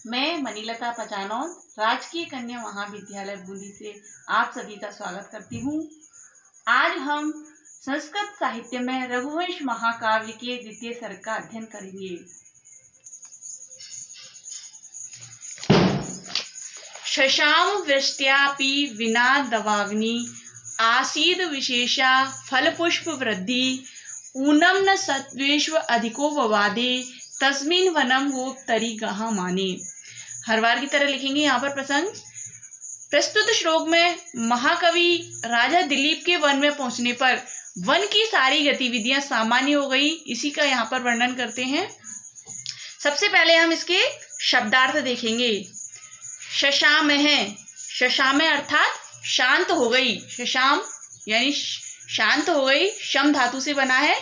मैं मनीलता पचानौत राजकीय कन्या महाविद्यालय बूंदी से आप सभी का स्वागत करती हूँ। आज हम संस्कृत साहित्य में रघुवंश महाकाव्य के द्वितीय सर्ग का अध्ययन करेंगे। शशाम वृष्ट्यापि विना दवाग्नि आसीद विशेषा फल पुष्प वृद्धि ऊनम न सत्वेष्व अधिको ववादे तस्मिन वनम गोप्तरी गहा माने। हर बार की तरह लिखेंगे यहाँ पर प्रसंग। प्रस्तुत श्लोक में महाकवि राजा दिलीप के वन में पहुंचने पर वन की सारी गतिविधियां सामान्य हो गई, इसी का यहाँ पर वर्णन करते हैं। सबसे पहले हम इसके शब्दार्थ देखेंगे। शशाम है, शशाम अर्थात शांत हो गई, शशाम यानी शांत हो गई, शम धातु से बना है।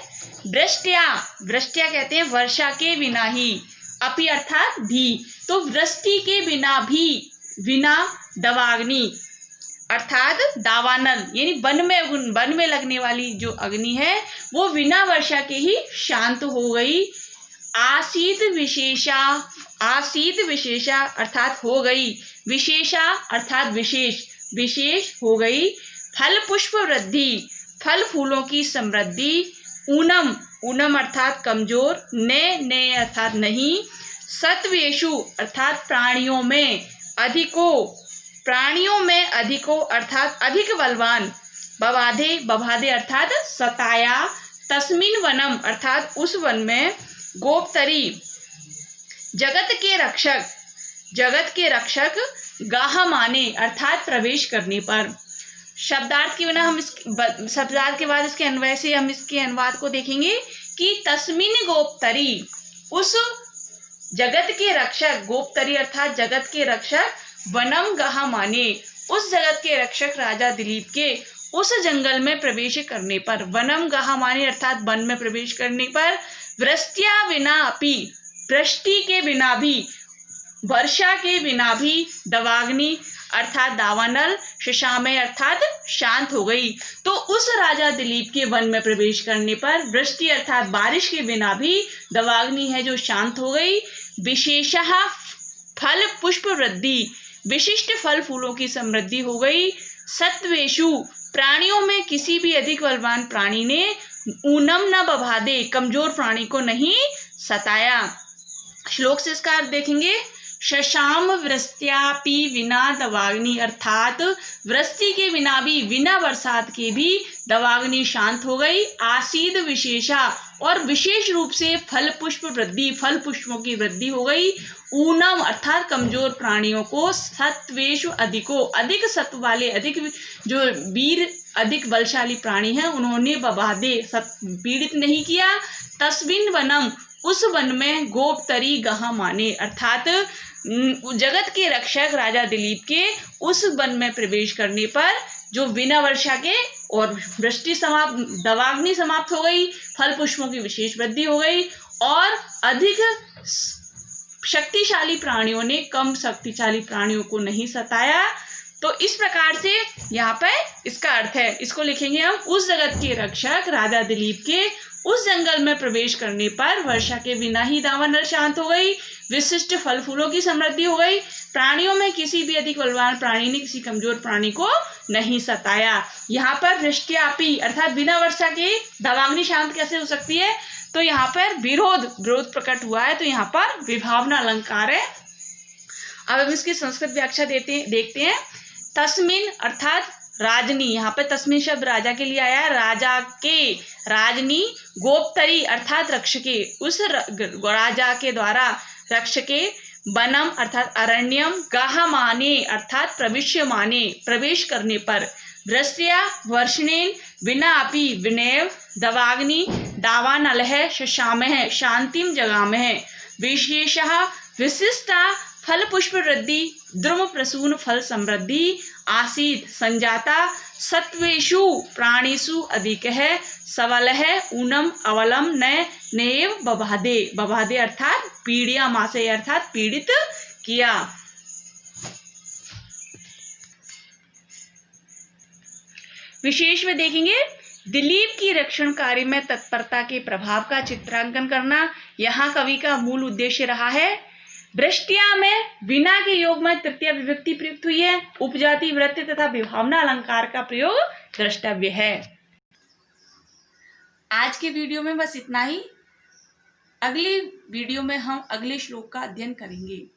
वृष्ट्या, वृष्ट्या कहते हैं वर्षा के बिना ही, अपि अर्थात भी, तो वृष्टि के बिना भी, बिना दवाग्नि अर्थात दावानल यानी वन में लगने वाली जो अग्नि है वो बिना वर्षा के ही शांत हो गई। आसीत विशेषा, आसीत विशेषा अर्थात हो गई, विशेषा अर्थात विशेष, विशेष हो गई। फल पुष्प वृद्धि, फल फूलों की समृद्धि। ऊनम, ऊनम अर्थात कमजोर, ने अर्थात नहीं। सत्वेषु अर्थात प्राणियों में, अधिको, प्राणियों में अधिको अर्थात अधिक बलवान। बवाधे, बवाधे अर्थात सताया। तस्मिन वनम अर्थात उस वन में। गोप्तरी जगत के रक्षक, जगत के रक्षक। गाह माने अर्थात प्रवेश करने पर। शब्दार्थ के बिना हम शब्दार्थ के बाद इसके अन्वय से हम इसके अनुवाद को देखेंगे कि तस्मिन गोप्तरी, उस जगत के रक्षक, गोप्तरी अर्थात जगत के रक्षक। वनम गहा माने, उस जगत के रक्षक राजा दिलीप के उस जंगल में प्रवेश करने पर। वनम गहा माने अर्थात वन में प्रवेश करने पर। वृष्ट्या विना अपि, वृष्टि के बिना भी, वर्षा के बिना भी। दवाग्नि अर्थात दावानल। शशामे अर्थात शांत हो गई, तो उस राजा दिलीप के वन में प्रवेश करने पर वृष्टि अर्थात बारिश के बिना भी दवाग्नि है जो शांत हो गई। विशेषः फल पुष्प वृद्धि, विशिष्ट फल फूलों की समृद्धि हो गई। सत्वेषु, प्राणियों में किसी भी अधिक बलवान प्राणी ने। ऊनम न बभादे, कमजोर प्राणी को नहीं सताया। श्लोक से इसका अर्थ देखेंगे। शशाम वृष्ट्यापि विना दवाग्नि अर्थात वृष्टि के बिना भी, बिना बरसात के भी दवाग्नि शांत हो गई। आसीद विशेषा, और विशेष रूप से फल पुष्प वृद्धि, फल पुष्पों की वृद्धि हो गई। ऊनम अर्थात कमजोर प्राणियों को। सत्वेषु अधिको, अधिक सत्व वाले, अधिक जो वीर, अधिक बलशाली प्राणी हैं उन्होंने बबादे पीड़ित नहीं किया। तस्मिन वनम, उस वन में। गोप्तरी गहा माने अर्थात जगत के रक्षक राजा दिलीप के उस वन में प्रवेश करने पर जो बिना वर्षा के और वृष्टि समाप्त, दवाग्नि समाप्त हो गई, फल पुष्पों की विशेष वृद्धि हो गई और अधिक शक्तिशाली प्राणियों ने कम शक्तिशाली प्राणियों को नहीं सताया। तो इस प्रकार से यहाँ पर इसका अर्थ है। इसको लिखेंगे हम। उस जगत के रक्षक राजा दिलीप के उस जंगल में प्रवेश करने पर वर्षा के बिना ही दावानल शांत हो गई, विशिष्ट फल फूलों की समृद्धि हो गई। प्राणियों में किसी भी अधिक बलवान प्राणी ने किसी कमजोर प्राणी को नहीं सताया। यहाँ पर वृष्ट्यापि अर्थात बिना वर्षा के दवाग्नि शांत कैसे हो सकती है, तो यहाँ पर विरोध प्रकट हुआ है, तो यहाँ पर विभावना अलंकार है। अब हम इसकी संस्कृत व्याख्या देखते हैं। तस्मिन अर्थात राजनी, यहाँ पे तस्मिन शब्द राजा के लिए आया है। राजा के, राजनी। गोप्तरी अर्थात रक्षके, उस राजा के द्वारा रक्षके। वनम अर्थात अरण्यम। गाह माने अर्थात प्रविश्य माने, प्रवेश करने पर। वृष्ट्या वर्षणेन, विना अपि विनैव। दवाग्नि दावानल है। शशाम है शांतिम जगह में है। विशेषः विशिष्टा फल पुष्प वृद्धि, द्रुम प्रसून फल समृद्धि। आसीत संजाता। सत्वेषु प्राणीषु अधिक है। सबल है। ऊनम अवलम नैव बबाधे, बबाधे अर्थात पीड़िया मासे अर्थात पीड़ित किया। विशेष में देखेंगे दिलीप की रक्षण कार्य में तत्परता के प्रभाव का चित्रांकन करना यहाँ कवि का मूल उद्देश्य रहा है। वृष्टिया में विना के योग में तृतीय विभक्ति प्रयुक्त हुई है। उपजाति, वृत्ति तथा विभावना अलंकार का प्रयोग द्रष्टव्य है। आज के वीडियो में बस इतना ही। अगली वीडियो में हम अगले श्लोक का अध्ययन करेंगे।